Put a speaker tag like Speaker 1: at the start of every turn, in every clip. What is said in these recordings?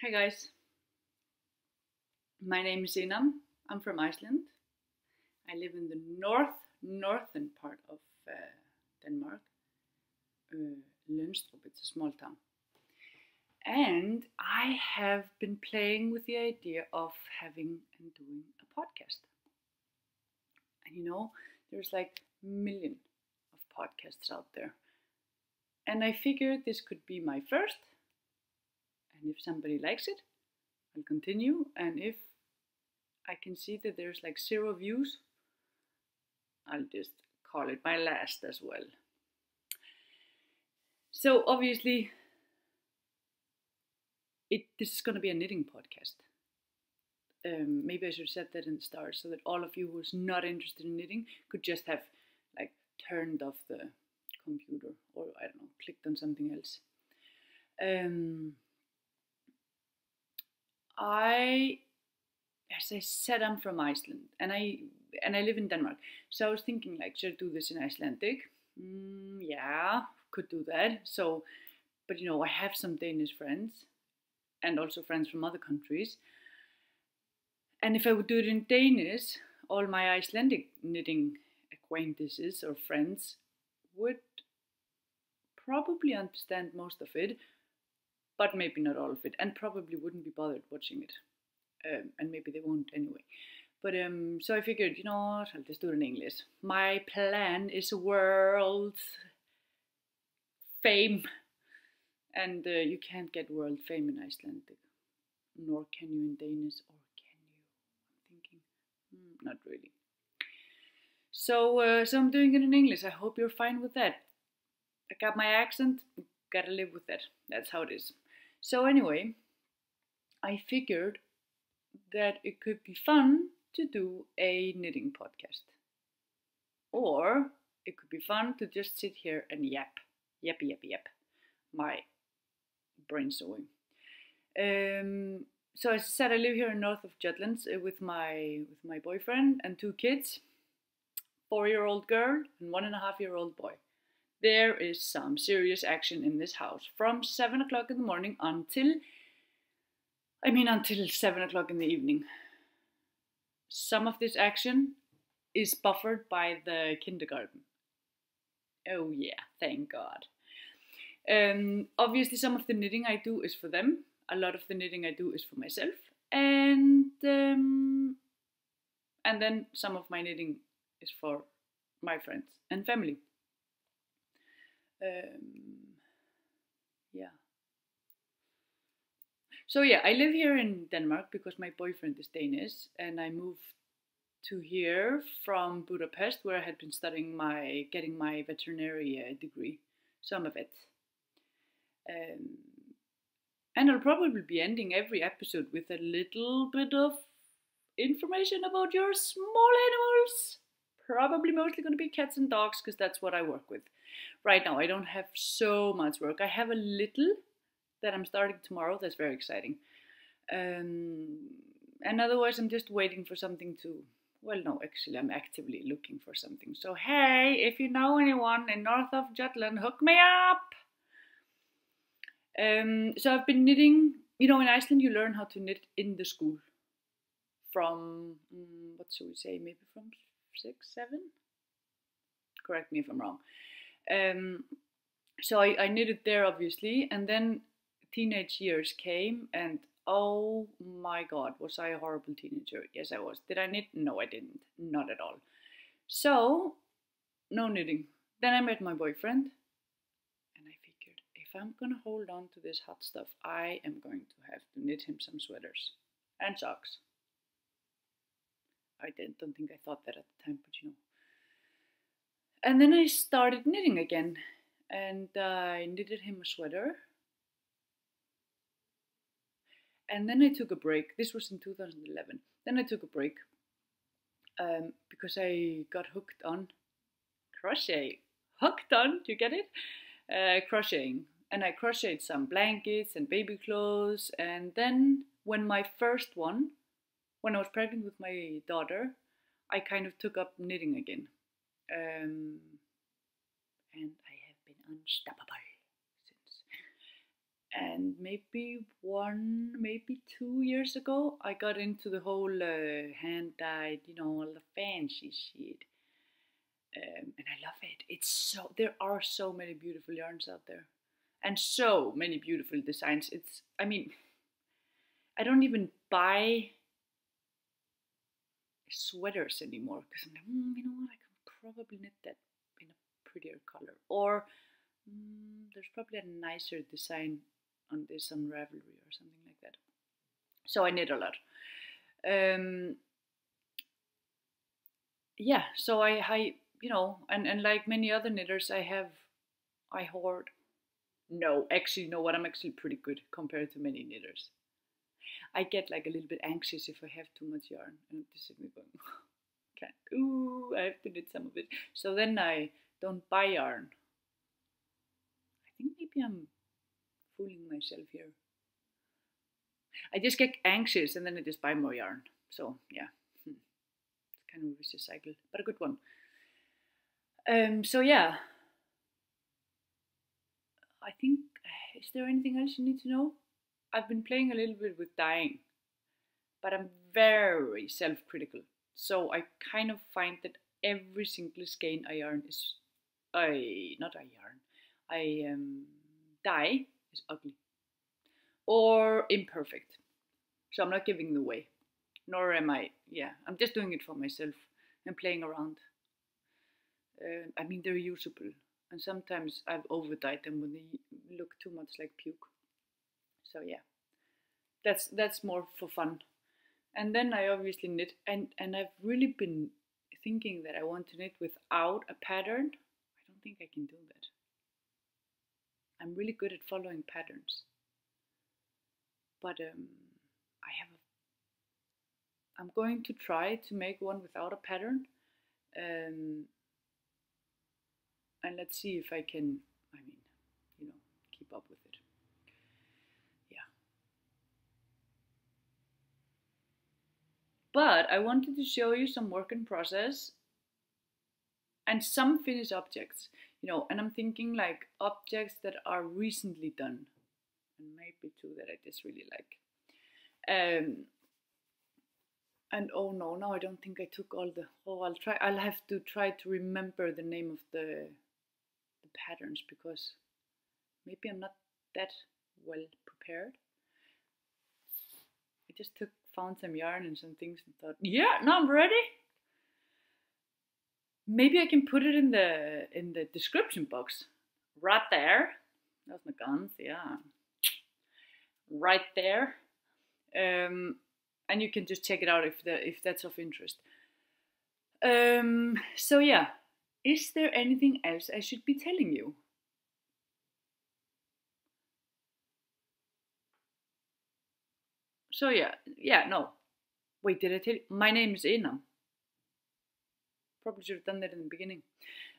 Speaker 1: Hi guys, my name is Inam. I'm from Iceland. I live in the northern part of Denmark. Lønstrup, it's a small town. And I have been playing with the idea of having and doing a podcast. And you know, there's like a million of podcasts out there. And I figured this could be my first. And if somebody likes it, I'll continue. And if I can see that there's like 0 views, I'll just call it my last as well. So obviously, this is going to be a knitting podcast. Maybe I should have said that in the start so that all of you who's not interested in knitting could just have like turned off the computer or I don't know, clicked on something else. As I said, I'm from Iceland and I live in Denmark. So I was thinking like, should I do this in Icelandic? Yeah, could do that. So, but you know, I have some Danish friends and also friends from other countries. And if I would do it in Danish, all my Icelandic knitting acquaintances or friends would probably understand most of it, but maybe not all of it, and probably wouldn't be bothered watching it. And maybe they won't anyway. But so I figured, you know what, I'll just do it in English. My plan is world fame. And you can't get world fame in Icelandic, nor can you in Danish, or can you? I'm thinking, not really. So I'm doing it in English. I hope you're fine with that. I got my accent, gotta live with that. That's how it is. So anyway, I figured that it could be fun to do a knitting podcast. Or it could be fun to just sit here and yap. My brain sewing. So as I said, I live here in north of Jutlands with my boyfriend and 2 kids, 4-year-old girl and 1.5-year-old boy. There is some serious action in this house from 7 o'clock in the morning until 7 o'clock in the evening. Some of this action is buffered by the kindergarten. Oh yeah, thank God. Obviously some of the knitting I do is for them. A lot of the knitting I do is for myself. And then some of my knitting is for my friends and family. Yeah. So yeah, I live here in Denmark because my boyfriend is Danish, and I moved to here from Budapest, where I had been getting my veterinary degree, some of it. And I'll probably be ending every episode with a little bit of information about your small animals. Probably mostly going to be cats and dogs, because that's what I work with. Right now, I don't have so much work. I have a little that I'm starting tomorrow. That's very exciting. And otherwise, I'm just waiting for something to... Well, no, actually, I'm actively looking for something. So, hey, if you know anyone in north of Jutland, hook me up! So I've been knitting. You know, in Iceland, you learn how to knit in the school. From, what should we say, maybe from 6, 7? Correct me if I'm wrong. So I knitted there, obviously, and then teenage years came, and oh my God, was I a horrible teenager? Yes, I was. Did I knit? No, I didn't. Not at all. So, no knitting. Then I met my boyfriend, and I figured, if I'm gonna hold on to this hot stuff, I am going to have to knit him some sweaters and socks. I don't think I thought that at the time, but you know. And then I started knitting again, and I knitted him a sweater. And then I took a break. This was in 2011. Then I took a break because I got hooked on crochet. Hooked on, do you get it? Crocheting. And I crocheted some blankets and baby clothes. And then when I was pregnant with my daughter, I kind of took up knitting again. And I have been unstoppable since. And maybe 2 years ago, I got into the whole hand-dyed, all the fancy shit. And I love it. There are so many beautiful yarns out there. And so many beautiful designs. I don't even buy sweaters anymore because I'm like, you know what, I can probably knit that in a prettier color. Or there's probably a nicer design on this on Ravelry or something like that. So I knit a lot. Yeah, so I and like many other knitters, I hoard. No, I'm actually pretty good compared to many knitters. I get like a little bit anxious if I have too much yarn, and I'm just sitting there going, can't. Ooh, I have to knit some of it. So then I don't buy yarn. I think maybe I'm fooling myself here. I just get anxious and then I just buy more yarn. So yeah, it's kind of a vicious cycle, but a good one. So yeah, I think, is there anything else you need to know? I've been playing a little bit with dyeing, but I'm very self-critical. So I kind of find that every single skein I yarn is, dye is ugly or imperfect. So I'm not giving it away, nor am I, I'm just doing it for myself and playing around. They're usable, and sometimes I've over-dyed them when they look too much like puke. So yeah, that's more for fun. And then I obviously knit, and I've really been thinking that I want to knit without a pattern. I don't think I can do that. I'm really good at following patterns, but I'm going to try to make one without a pattern, and let's see if I can, keep up with it. Yeah. But I wanted to show you some work in process and some finished objects, and I'm thinking like objects that are recently done, and maybe two that I just really like. And oh no, now I don't think I took all the, I'll have to try to remember the name of the patterns, because maybe I'm not that well prepared. I just found some yarn and some things and thought, yeah, now I'm ready. Maybe I can put it in the description box right there. That's my guns, yeah, right there. And you can just check it out if that's of interest. So yeah, is there anything else I should be telling you? So no. Wait, did I tell you? My name is Enam. Probably should have done that in the beginning.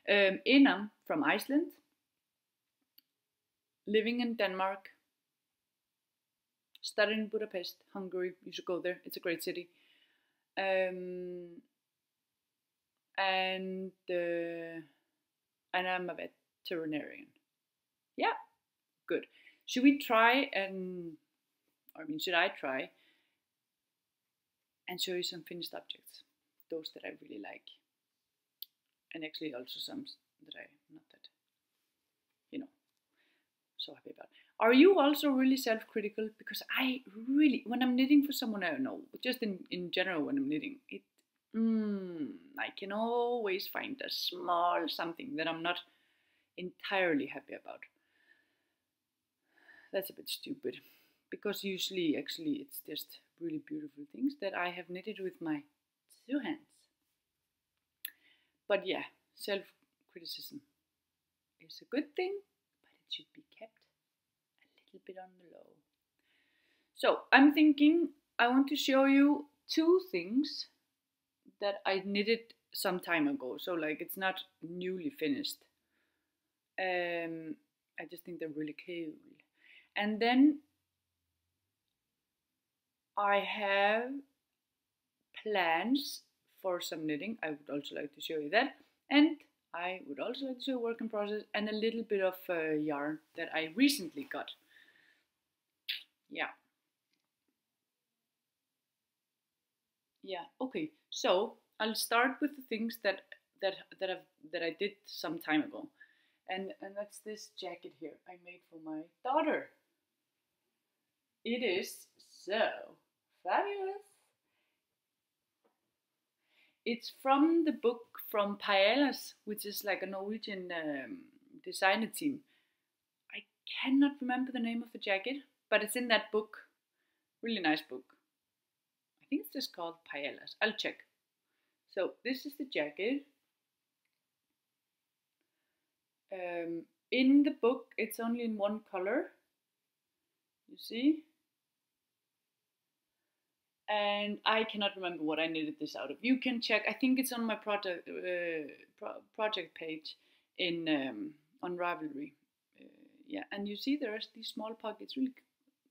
Speaker 1: Enam from Iceland, living in Denmark, studied in Budapest, Hungary. You should go there. It's a great city. And I'm a veterinarian. Yeah, good. Should I try and show you some finished objects? Those that I really like. And actually also some that I'm not that, so happy about. Are you also really self-critical? Because I really, when I'm knitting for someone I know, just in general when I'm knitting, I can always find a small something that I'm not entirely happy about. That's a bit stupid, because usually actually it's just really beautiful things that I have knitted with my two hands. But yeah, self-criticism is a good thing, but it should be kept a little bit on the low. So I'm thinking I want to show you two things that I knitted some time ago. So like it's not newly finished. I just think they're really cool. And then I have plans for some knitting. I would also like to show you that. And I would also like to show work in process and a little bit of yarn that I recently got. Yeah. Yeah. Okay. So I'll start with the things that I did some time ago, and that's this jacket here I made for my daughter. It is so fabulous. It's from the book from Paleas, which is like a Norwegian designer team. I cannot remember the name of the jacket, but it's in that book. Really nice book. I think it's just called Paleas. I'll check. So this is the jacket. In the book, it's only in one color. You see? And I cannot remember what I knitted this out of. You can check. I think it's on my project page in on Ravelry. Yeah, and you see there's these small pockets, really,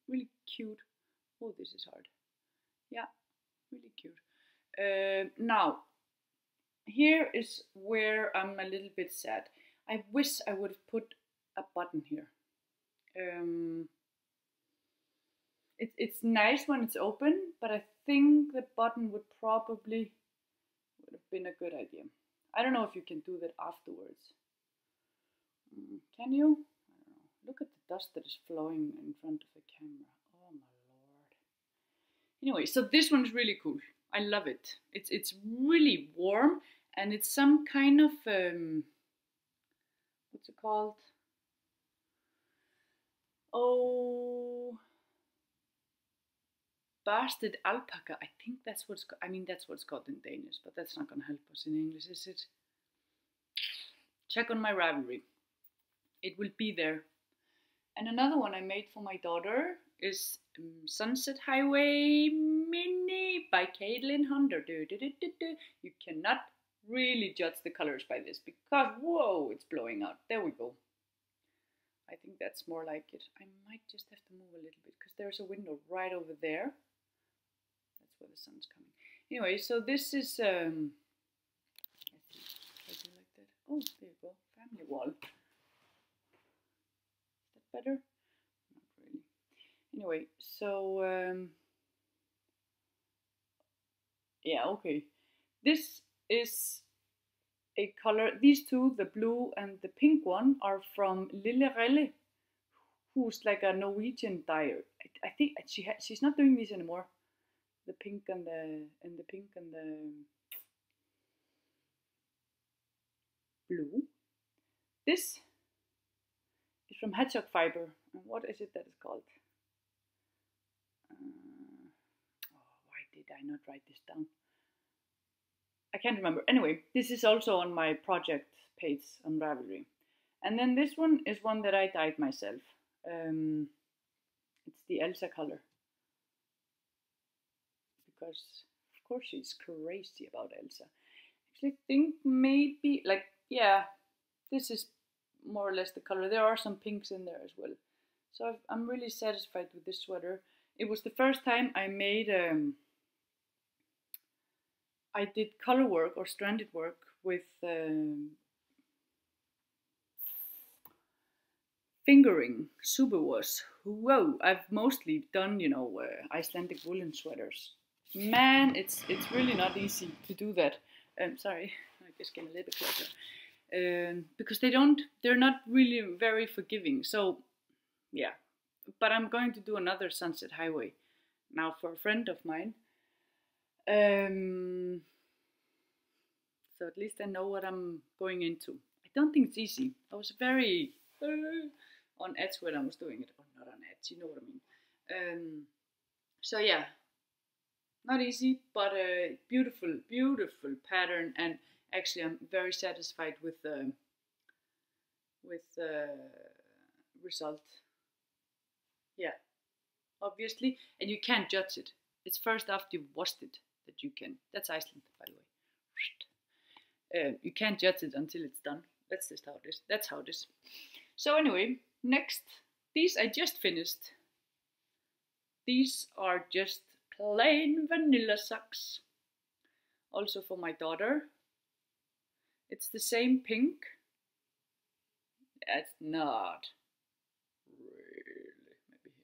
Speaker 1: really cute. Oh, this is hard. Yeah, really cute. Now, here is where I'm a little bit sad. I wish I would have put a button here. It's nice when it's open, but I think the button would have been a good idea. I don't know if you can do that afterwards. Can you? I don't know. Look at the dust that is flowing in front of the camera. Oh my lord. Anyway, so this one's really cool. I love it. It's really warm, and it's some kind of what's it called? Oh, basted alpaca. I think that's what it's called. I mean, that's what it's called in Danish, but that's not going to help us in English, is it? Check on my Ravelry. It will be there. And another one I made for my daughter is Sunset Highway Mini by Caitlin Hunter. You cannot really judge the colors by this because, whoa, it's blowing out. There we go. I think that's more like it. I might just have to move a little bit because there's a window right over there. That's where the sun's coming. Anyway, so this is, let's see, I do like that. Oh, there you go, family wall. Is that better? Not really. Anyway, so, yeah, okay. This is a color, these two, the blue and the pink one, are from Lille Relle, who's like a Norwegian dyer. I think she's not doing these anymore. The pink and the blue. This is from hedgehog fiber. And what is it that is called? Why did I not write this down? I can't remember. Anyway, this is also on my project page on Ravelry. And then this one is one that I dyed myself. It's the Elsa color. Because, of course, she's crazy about Elsa. Actually, I think maybe, like, yeah, this is more or less the color. There are some pinks in there as well. So I'm really satisfied with this sweater. It was the first time I made I did color work or stranded work with fingering superwash. Whoa, I've mostly done, you know, Icelandic woolen sweaters. Man, it's really not easy to do that. Sorry, I just get a little bit closer. Because they're not really very forgiving. So, yeah. But I'm going to do another Sunset Highway now for a friend of mine. So at least I know what I'm going into. I don't think it's easy. I was very on edge when I was doing it. Or not on edge, you know what I mean. So yeah, not easy, but a beautiful, beautiful pattern. And actually I'm very satisfied with the result. Yeah, obviously. And you can't judge it. It's first after you've washed it that you can. That's Iceland, by the way. You can't judge it until it's done. That's just how it is. That's how it is. So anyway, next, these I just finished. These are just plain vanilla socks. Also for my daughter. It's the same pink. It's not really, maybe here.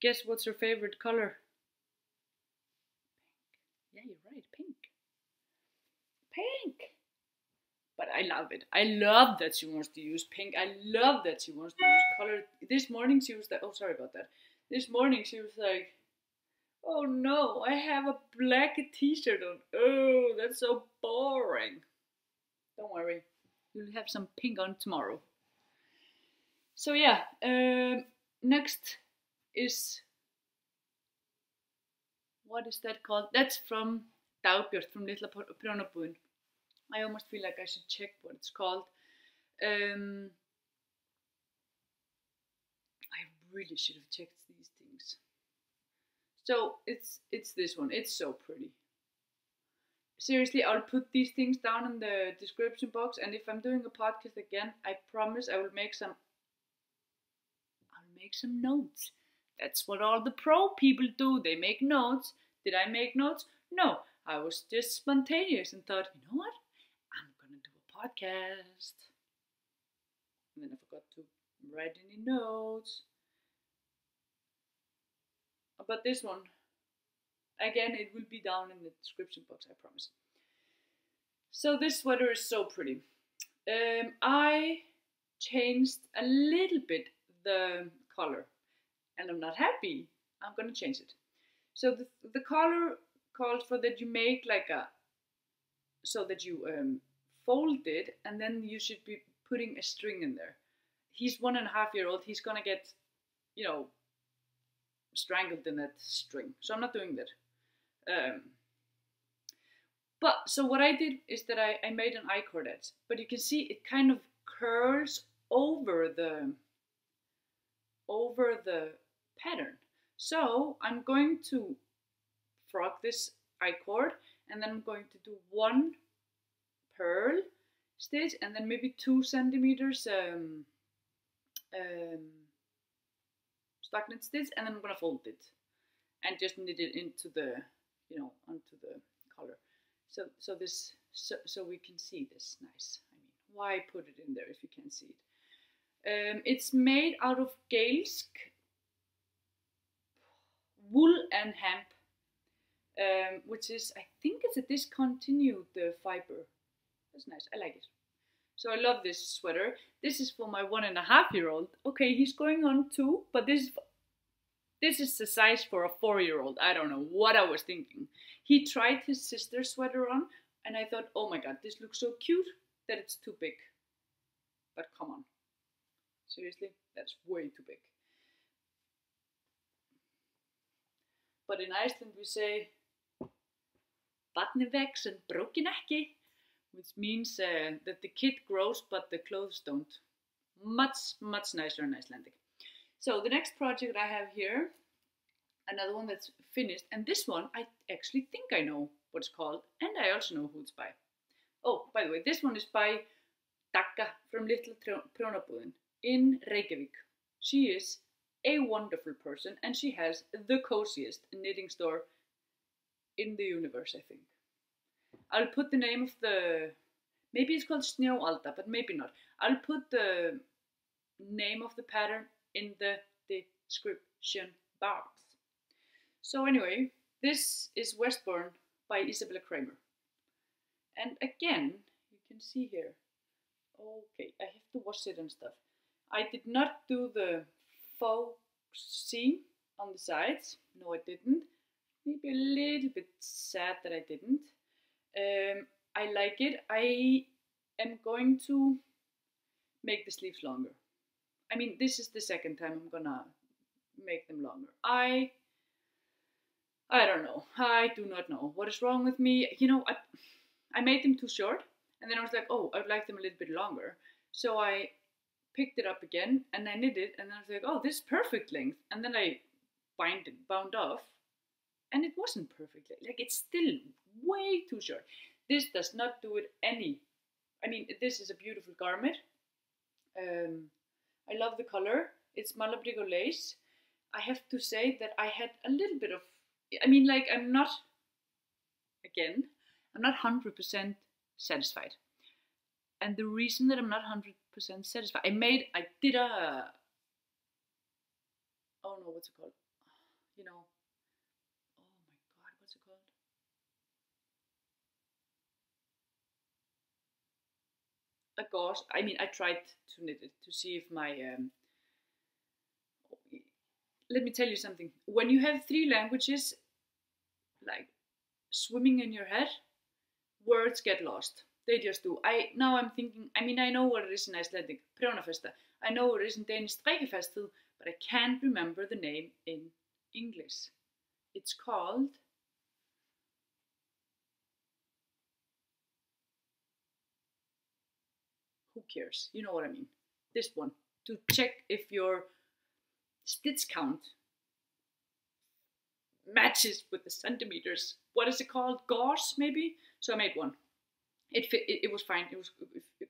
Speaker 1: Guess what's her favorite color? Yeah, you're right, pink. Pink! But I love it. I love that she wants to use pink. I love that she wants to use color. This morning she was like, oh, sorry about that. This morning she was like, oh no, I have a black t-shirt on. Oh, that's so boring. Don't worry, you'll have some pink on tomorrow. So yeah, next is, what is that called? That's from Dagbjört from Litla Prjónabúðin. I almost feel like I should check what it's called. I really should have checked these things. So it's this one. It's so pretty. Seriously, I'll put these things down in the description box, and if I'm doing a podcast again, I promise I will make some notes. That's what all the pro people do. They make notes. Did I make notes? No. I was just spontaneous and thought, you know what? I'm gonna do a podcast. And then I forgot to write any notes. But this one, again, it will be down in the description box, I promise. So this sweater is so pretty. I changed a little bit the color, and I'm not happy. I'm gonna change it. So the color calls for that you make like so that you fold it, and then you should be putting a string in there. He's 1.5-year-old. He's gonna get, you know, strangled in that string. So I'm not doing that. But so what I did is that I made an I-cord edge, but you can see it kind of curls over the pattern. So I'm going to frock this I-cord, and then I'm going to do one purl stitch, and then maybe 2 centimeters stockinette stitch, and then I'm gonna fold it and just knit it into the, you know, onto the collar. So we can see this nice. I mean, why put it in there if you can't see it? It's made out of Gaelic wool and hemp, which is, I think it's a discontinued fiber. That's nice. I like it. So I love this sweater. This is for my 1.5-year-old. Okay, he's going on 2, but this is the size for a 4-year-old. I don't know what I was thinking. He tried his sister's sweater on, and I thought, oh my god, this looks so cute that it's too big. But come on. Seriously, that's way too big. But in Iceland we say, barnið vex en brókin ekki, which means that the kid grows but the clothes don't. Much nicer in Icelandic. So the next project I have here, another one that's finished, and this one I actually think I know what it's called, and I also know who it's by. Oh, by the way, this one is by Dagbjört from Litla Prjónabúðin in Reykjavík. She is a wonderful person, and she has the coziest knitting store in the universe, I think. I'll put the name of the, maybe it's called Snjóalda, but maybe not. I'll put the name of the pattern in the description box. So anyway, this is Westbourne by Isabella Cramer. And again, you can see here, okay, I have to wash it and stuff. I did not do the faux seam on the sides. No, I didn't. Maybe a little bit sad that I didn't. I like it. I am going to make the sleeves longer. I mean, this is the second time I'm gonna make them longer. I don't know. I do not know what is wrong with me. You know, I made them too short, and then I was like, oh, I'd like them a little bit longer. So I picked it up again, and I knit it, and then I was like, oh, this is perfect length. And then I bound off, and it wasn't perfect. Like, it's still way too short. This does not do it any. I mean, this is a beautiful garment. I love the color. It's Malabrigo Lace. I have to say that I had a little bit of, I mean, like, I'm not 100% satisfied. And the reason that I'm not 100% satisfied, I did a, oh no, what's it called? you know, oh my god, what's it called? A gauze. I mean, I tried to knit it to see if my let me tell you something. When you have three languages like swimming in your head, words get lost. They just do. Now I'm thinking, I mean, I know what it is in Icelandic, prjónafesta. I know what it is in Danish, strikkefestet, but I can't remember the name in English. It's called, who cares? You know what I mean. This one, to check if your stitch count matches with the centimeters. What is it called? Gauze, maybe? So I made one. It was fine. It was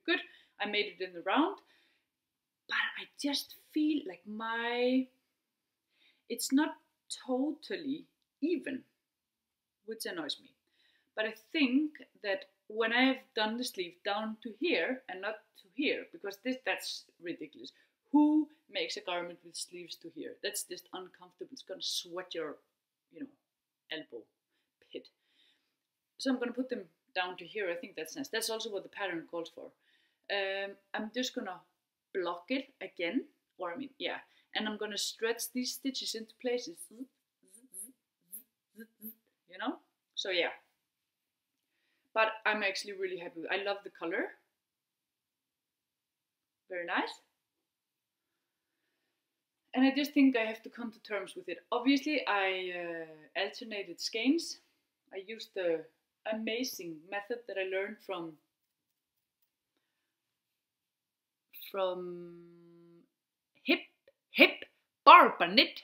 Speaker 1: good. I made it in the round. But I just feel like it's not totally even, which annoys me. But I think that when I have done the sleeve down to here and not to here, because that's ridiculous. Who makes a garment with sleeves to here? That's just uncomfortable. It's gonna sweat your, elbow pit. So I'm gonna put them down to here. I think that's nice. That's also what the pattern calls for. I'm just gonna block it again, and I'm gonna stretch these stitches into places, so yeah. But I'm actually really happy. I love the color. Very nice. And I just think I have to come to terms with it. Obviously, I alternated skeins. I used the amazing method that I learned from Hip Barbara Knit.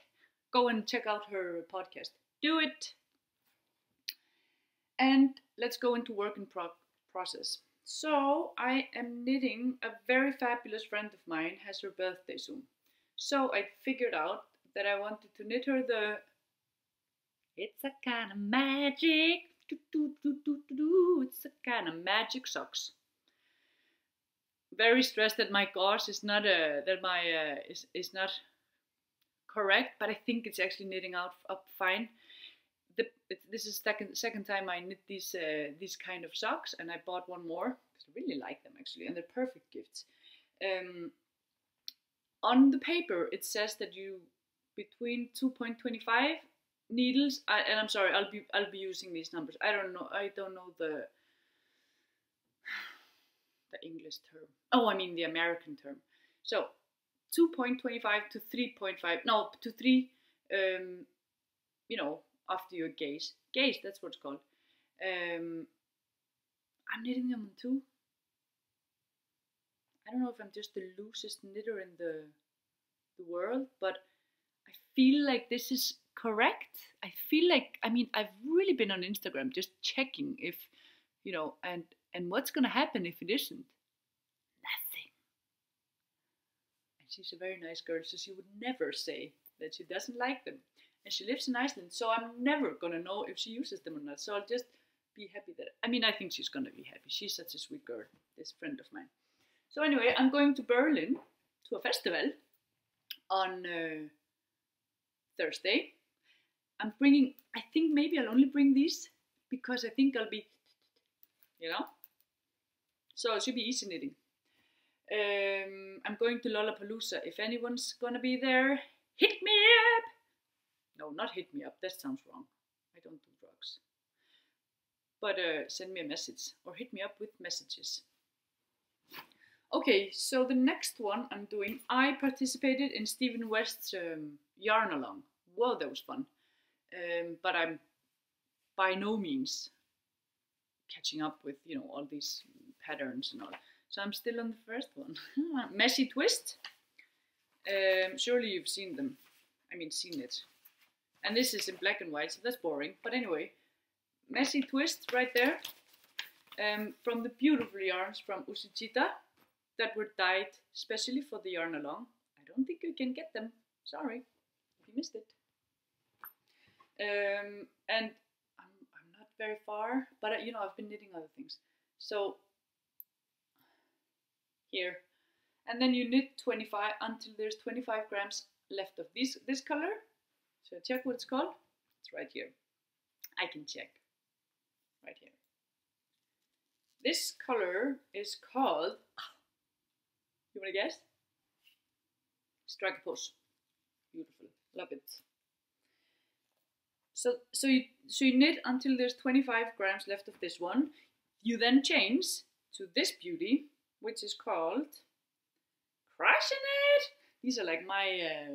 Speaker 1: Go and check out her podcast. Do it. And let's go into work in process. So I am knitting. A very fabulous friend of mine has her birthday soon. So I figured out that I wanted to knit her the It's a kind of magic. It's a kind of magic socks. Very stressed that my gauze is not is not correct, but I think it's actually knitting up fine. This is second time I knit these kind of socks, and I bought one more because I really like them actually, and they're perfect gifts. On the paper it says that you between 2.25 needles, and I'm sorry, I'll be using these numbers. I don't know the English term. Oh, I mean the American term. So 2.25 to 3.5. No, to 3. After your gaze. Gaze, that's what it's called. I'm knitting them on 2. I don't know if I'm just the loosest knitter in the world, but I feel like this is correct. I feel like, I've really been on Instagram just checking if, and what's gonna happen if it isn't? Nothing. And she's a very nice girl, so she would never say that she doesn't like them. And she lives in Iceland, so I'm never gonna know if she uses them or not. So I'll just be happy that, I think she's gonna be happy. She's such a sweet girl, this friend of mine. So anyway, I'm going to Berlin to a festival on Thursday. I'm bringing, I think maybe I'll only bring these because I think I'll be, so it should be easy knitting. I'm going to Lollapalooza. If anyone's gonna be there, hit me up. No, not hit me up. That sounds wrong. I don't do drugs. But send me a message or hit me up with messages. Okay, so the next one I'm doing, I participated in Stephen West's yarn along. Whoa, that was fun. But I'm by no means catching up with, all these patterns and all. So I'm still on the first one. Messy twist. Surely you've seen them. Seen it. And this is in black and white, so that's boring. But anyway, messy twist right there. From the beautiful yarns from Usuchita that were dyed specially for the yarn along. I don't think you can get them. Sorry if you missed it. And I'm not very far, but I've been knitting other things. So here, and then you knit 25 until there's 25 grams left of this color. So check what it's called. It's right here. I can check. Right here. This color is called, you wanna guess? Striker pose. Beautiful. Love it. So you knit until there's 25 grams left of this one. You then change to this beauty, which is called Crushing It. These are like my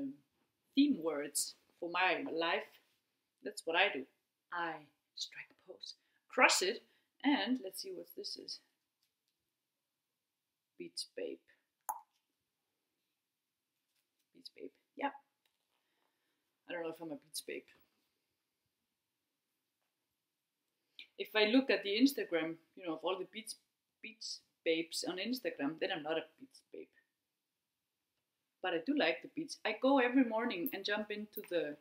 Speaker 1: theme words for my life. That's what I do. I strike a pose, crush it, and let's see what this is. Beach Babe. Beach Babe. Yeah. I don't know if I'm a Beach Babe. If I look at the Instagram, you know, of all the beach babes on Instagram, then I'm not a beach babe. But I do like the beach. I go every morning and jump into the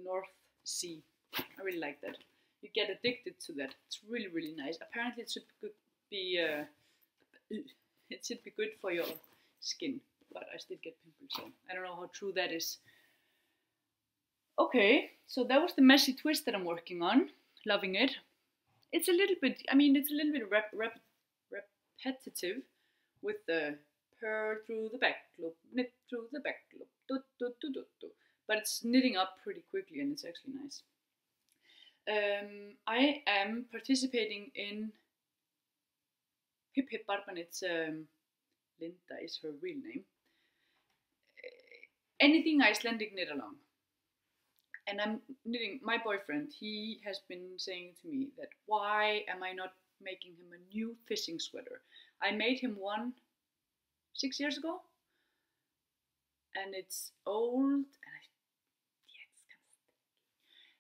Speaker 1: North Sea. I really like that. You get addicted to that. It's really, really nice. Apparently, it should be good for your skin. But I still get pimples, so I don't know how true that is. Okay, so that was the messy twist that I'm working on. Loving it. It's a little bit, repetitive with the purl through the back loop, knit through the back loop, do, do, do, do, do. But it's knitting up pretty quickly and it's actually nice. I am participating in Hip Hip Barbanit's, Linda is her real name, anything Icelandic knit along. And I'm knitting, my boyfriend, he has been saying to me that why am I not making him a new fishing sweater? I made him one 6 years ago. And it's old.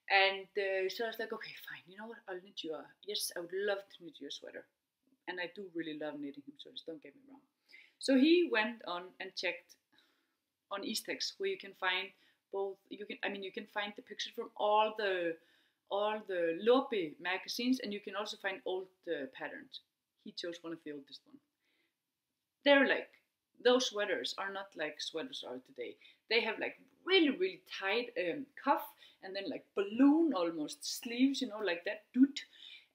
Speaker 1: And so I was like, okay, fine. You know what? I'll knit you yes, I would love to knit you a sweater. And I do really love knitting him sweaters, don't get me wrong. So he went on and checked on Eastex where you can find both, you can find the pictures from all the Lopi magazines, and you can also find old patterns. He chose one of the oldest ones. They're like, those sweaters are not like sweaters are today. They have like really, really tight cuff, and then like balloon almost sleeves, you know, like that doot,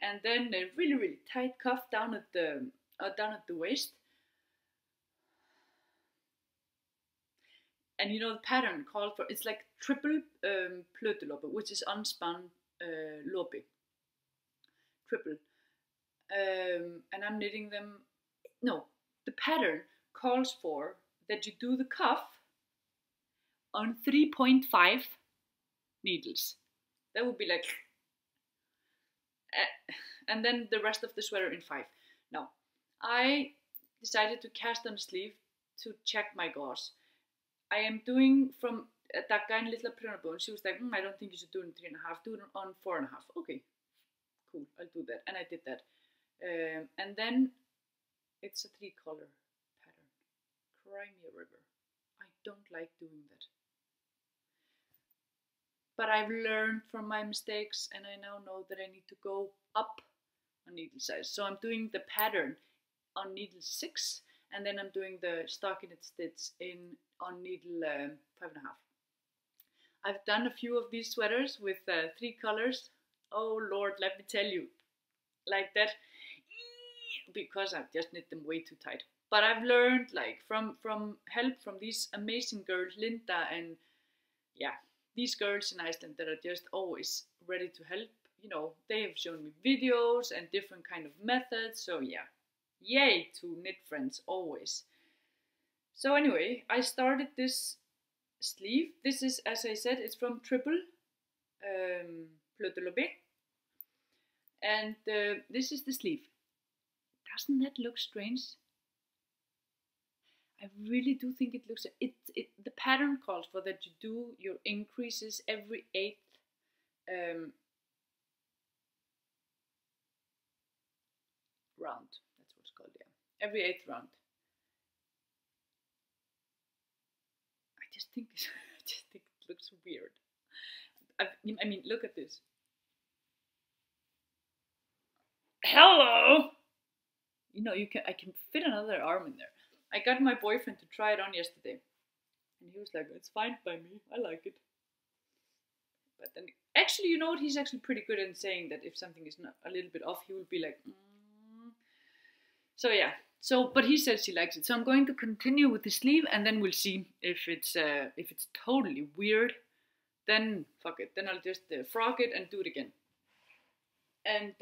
Speaker 1: and then a really, really tight cuff down at the waist. And you know the pattern called for, it's like triple plötulopi, which is unspun lopi. Triple. And I'm knitting them, no, the pattern calls for that you do the cuff on 3.5 needles. That would be like, and then the rest of the sweater in 5. Now, I decided to cast on a sleeve to check my gauze. I am doing from Dagbjört little Guðmundsdóttir. She was like, I don't think you should do it in 3.5. Do it on 4.5. Okay, cool. I'll do that, and I did that. And then it's a 3-color pattern. Crimea River. I don't like doing that, but I've learned from my mistakes, and I now know that I need to go up on needle size. So I'm doing the pattern on needle 6. And then I'm doing the stockinette stitch on needle 5.5. I've done a few of these sweaters with 3 colors. Oh Lord, let me tell you, like that, because I've just knit them way too tight. But I've learned like from help from these amazing girls, Linda, and yeah, these girls in Iceland that are just always ready to help. You know, they have shown me videos and different kind of methods. So yeah. Yay to knit friends, always. So anyway, I started this sleeve. This is, as I said, it's from triple plötulopi. And this is the sleeve. Doesn't that look strange? I really do think it looks, the pattern calls for that you do your increases every 8th round. Every 8th round. I just think it looks weird. I mean, look at this. Hello. You know, I can fit another arm in there. I got my boyfriend to try it on yesterday, and he was like, "It's fine by me. I like it." But then, actually, you know what? He's actually pretty good in saying that if something is not a little bit off, he will be like, So yeah. So, but he says he likes it. So I'm going to continue with the sleeve, and then we'll see if it's totally weird. Then fuck it. Then I'll just frog it and do it again. And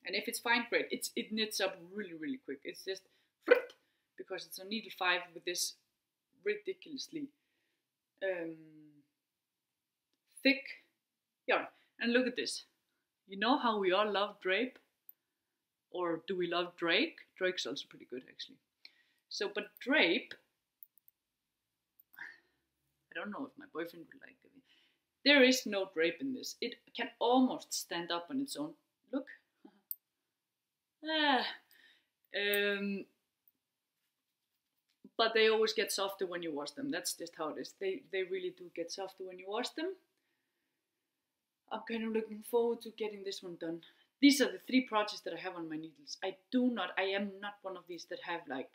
Speaker 1: if it's fine, great. It knits up really, really quick. It's just because it's on needle 5 with this ridiculously thick yarn. And look at this. You know how we all love Drape? Or do we love Drake? Drake's also pretty good, actually. So, but Drape, I don't know if my boyfriend would like it. There is no drape in this. It can almost stand up on its own. Look. But they always get softer when you wash them. That's just how it is. They really do get softer when you wash them. I'm kind of looking forward to getting this one done. These are the 3 projects that I have on my needles. I am not one of these that have like,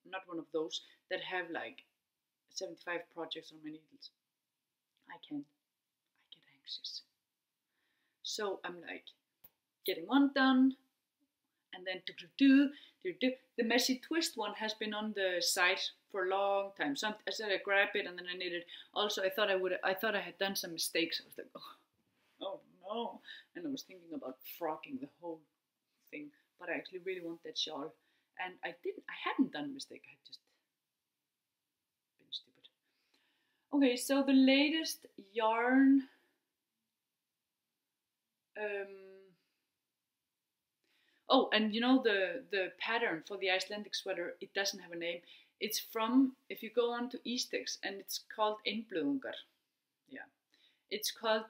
Speaker 1: not one of those that have like 75 projects on my needles. I get anxious. So I'm like getting one done, and then the messy twist one has been on the side for a long time. So I said I grab it and then I knit it. Also, I thought I had done some mistakes. I was like, oh no, and I was thinking about frogging the whole thing. But I actually really want that shawl, and I hadn't done a mistake. I had just been stupid. Okay, so the latest yarn. Oh, and you know the pattern for the Icelandic sweater, it doesn't have a name. It's from, if you go on to Eastex, and it's called Einblöðungar. Yeah. It's called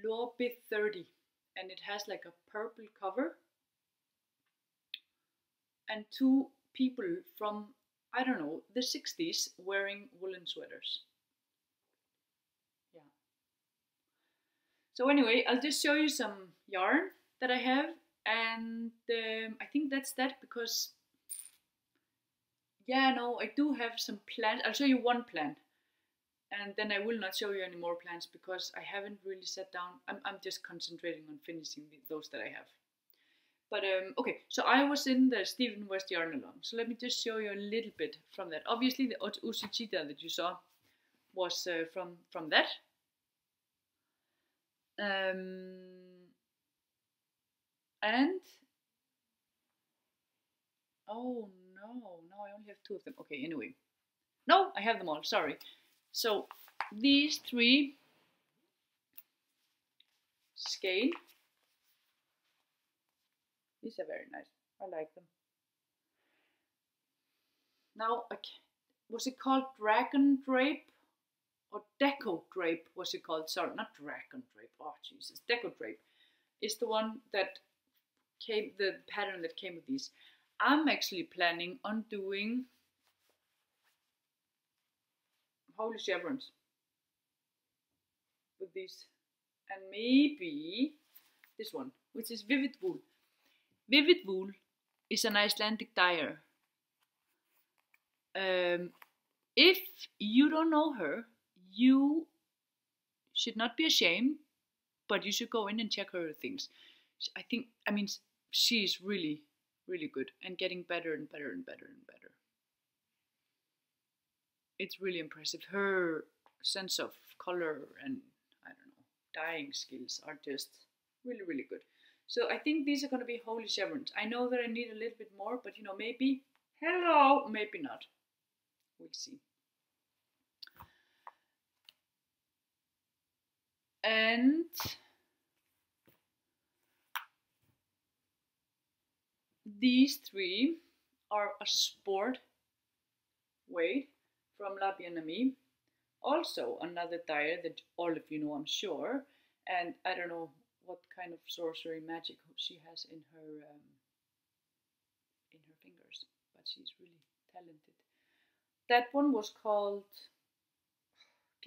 Speaker 1: Lopið 30, and it has like a purple cover. And 2 people from, I don't know, the 60s wearing woolen sweaters. Yeah. So anyway, I'll just show you some yarn that I have. And I think that's that, because yeah, no, I do have some plans. I'll show you one plan, and then I will not show you any more plans because I haven't really sat down. I'm just concentrating on finishing those that I have. But okay, so I was in the Stephen West yarn along, so let me just show you a little bit from that. Obviously the Usuchita that you saw was from that. And oh no, I only have 2 of them. Okay, anyway. No, I have them all, sorry. So these 3 scale. These are very nice. I like them. Now, was it called Dragon Drape? Or Deco Drape was it called? Sorry, not Dragon Drape. Oh Jesus, Deco Drape is the one that came, the pattern that came with these. I'm actually planning on doing holy chevrons with these, and maybe this one, which is Vivid Wool. Vivid Wool is an Icelandic dyer. If you don't know her, you should not be ashamed, but you should go in and check her things. I mean, she's really, really good and getting better and better and better and better. It's really impressive. Her sense of color and, I don't know, dyeing skills are just really, really good. So I think these are going to be holy chevrons. I know that I need a little bit more, but you know, maybe, hello, maybe not. We'll see. And these 3 are a sport weight from La Bien-Aimée. Also another dyer that all of you know, I'm sure. And I don't know what kind of sorcery magic she has in her fingers, but she's really talented. That one was called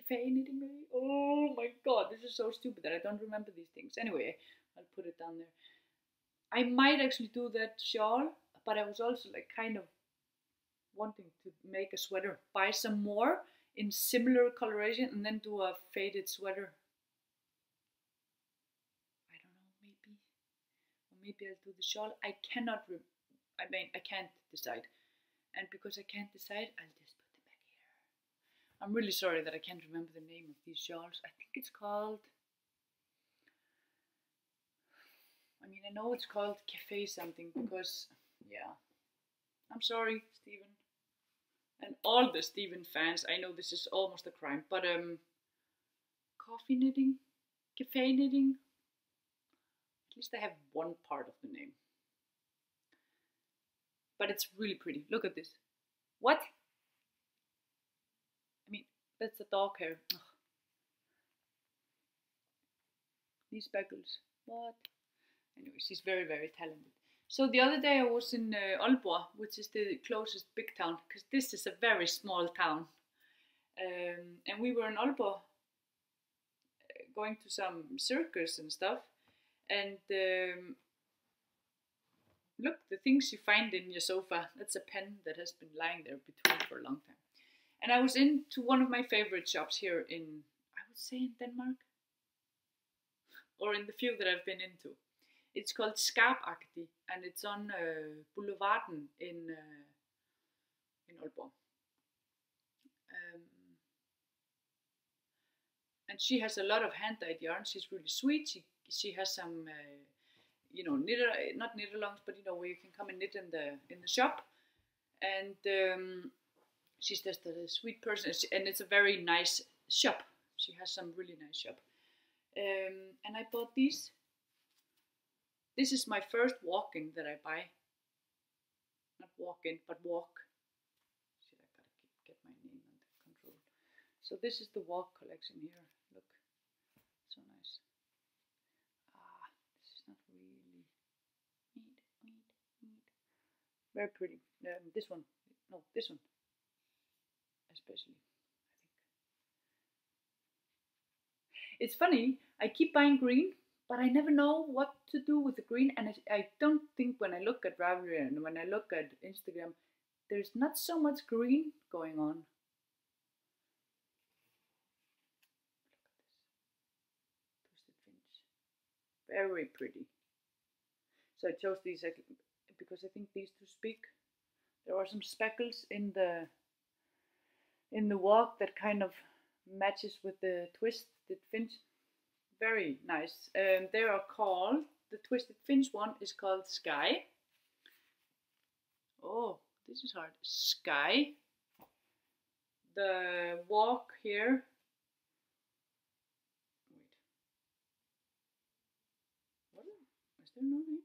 Speaker 1: Oh my god, this is so stupid that I don't remember these things. Anyway, I'll put it down there. I might actually do that shawl, but I was also like kind of wanting to make a sweater, buy some more in similar coloration and then do a faded sweater. I don't know, maybe. Or maybe I'll do the shawl. I can't decide. And because I can't decide, I'll just put them back here. I'm really sorry that I can't remember the name of these shawls. I think it's called... I mean, I know it's called Cafe something because, yeah. I'm sorry, Stephen. And all the Stephen fans, I know this is almost a crime, but coffee knitting, cafe knitting, at least I have one part of the name. But it's really pretty. Look at this. What? I mean, that's the dog hair. Ugh. These speckles. What? Anyway, she's very, very talented. So the other day I was in Aalborg, which is the closest big town, because this is a very small town. And we were in Aalborg going to some circus and stuff. And look, the things you find in your sofa. That's a pen that has been lying there between for a long time. And I was into one of my favorite shops here in, I would say in Denmark. Or in the few that I've been into. It's called Skarpagtig, and it's on Boulevarden in Aalborg. And she has a lot of hand-dyed yarn. She's really sweet. She has some, you know, not knit-alongs, but you know where you can come and knit in the shop. And she's just a sweet person, and it's a very nice shop. She has some really nice shop. And I bought these. This is my first walk-in that I buy. Not walk-in, but walk. Shit, I gotta get my name under control. So this is the walk collection here. Look, so nice. Ah, this is not really neat. Very pretty. This one, no, this one, especially. I think. It's funny. I keep buying green. But I never know what to do with the green, and I don't think when I look at Ravelry and when I look at Instagram, there's not so much green going on. Look at this. Twisted finch. Very pretty. So I chose these because I think these two speak. There are some speckles in the walk that kind of matches with the twisted finch. Very nice. They are called, the Twisted Finch one is called Sky. Oh, this is hard. Sky. The walk here. Wait. What? Is there no name?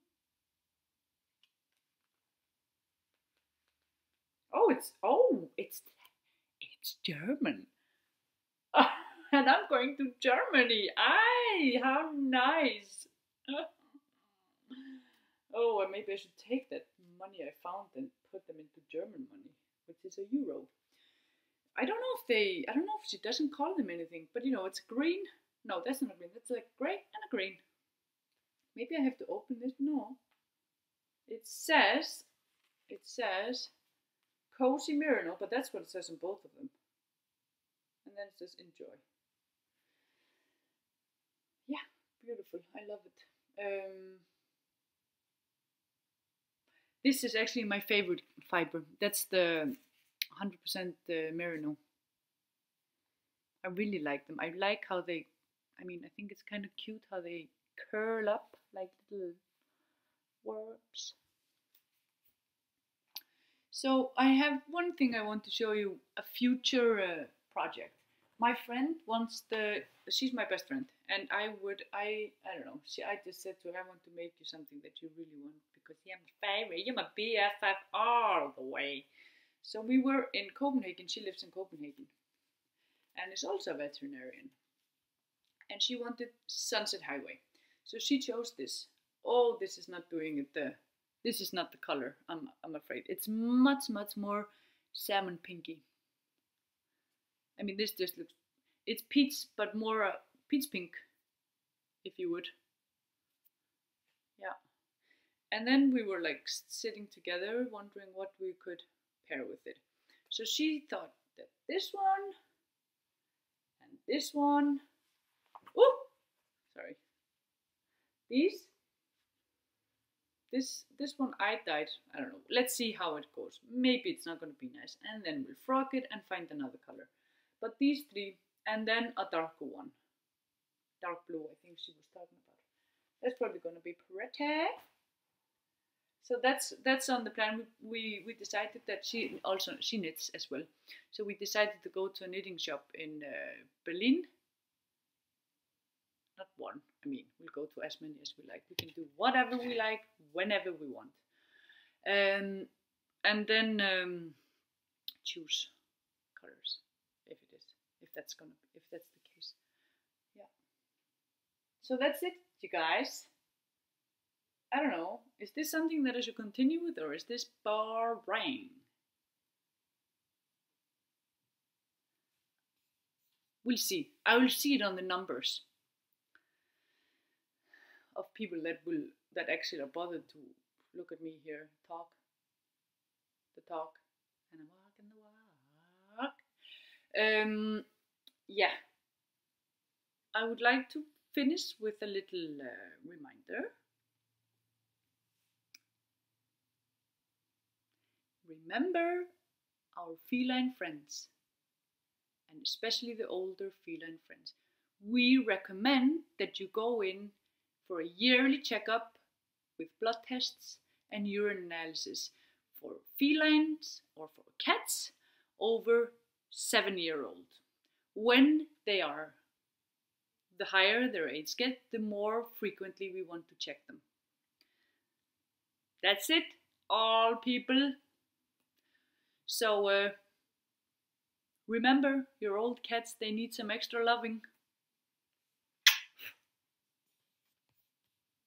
Speaker 1: It's German. And I'm going to Germany. Aye, how nice. Oh, and maybe I should take that money I found and put them into German money, which is a euro. I don't know if she doesn't call them anything, but you know, it's green. No, that's not a green. That's a gray and a green. Maybe I have to open this. No. It says Cozy Merino, but that's what it says on both of them. And then it says enjoy. Yeah, beautiful. I love it. This is actually my favorite fiber. That's the 100% merino. I really like them. I like how they, I think it's kind of cute how they curl up like little warps. So I have one thing I want to show you, a future project. My friend wants she's my best friend, and I don't know, I just said to her, I want to make you something that you really want, because you're my favorite, you're my BFF all the way. So we were in Copenhagen, she lives in Copenhagen, and is also a veterinarian. And she wanted Sunset Highway. So she chose this. Oh, this is not doing it, this is not the color, I'm afraid. It's much, much more salmon pinky. I mean, this just looks, it's peach, but more peach pink, if you would. Yeah. And then we were like sitting together, wondering what we could pair with it. So she thought that this one this one. Oh, sorry. This one I dyed. I don't know. Let's see how it goes. Maybe it's not going to be nice. And then we'll frock it and find another color. But these three, and then a darker one. Dark blue, I think she was talking about. That's probably going to be pretty. So that's on the plan. We decided that she knits as well. So we decided to go to a knitting shop in Berlin. Not one. I mean, we'll go to as many as we like. We can do whatever we like, whenever we want. And then choose colors if that's the case. Yeah. So that's it, you guys. I don't know. Is this something that I should continue with, or is this boring? We'll see. I will see it on the numbers of people that actually are bothered to look at me here talk and walk. Yeah. I would like to finish with a little reminder. Remember our feline friends, and especially the older feline friends. We recommend that you go in for a yearly checkup with blood tests and urine analysis for felines or for cats over 7-year-old. When they are, the higher their age gets, the more frequently we want to check them. That's it, all people. So remember, your old cats, they need some extra loving.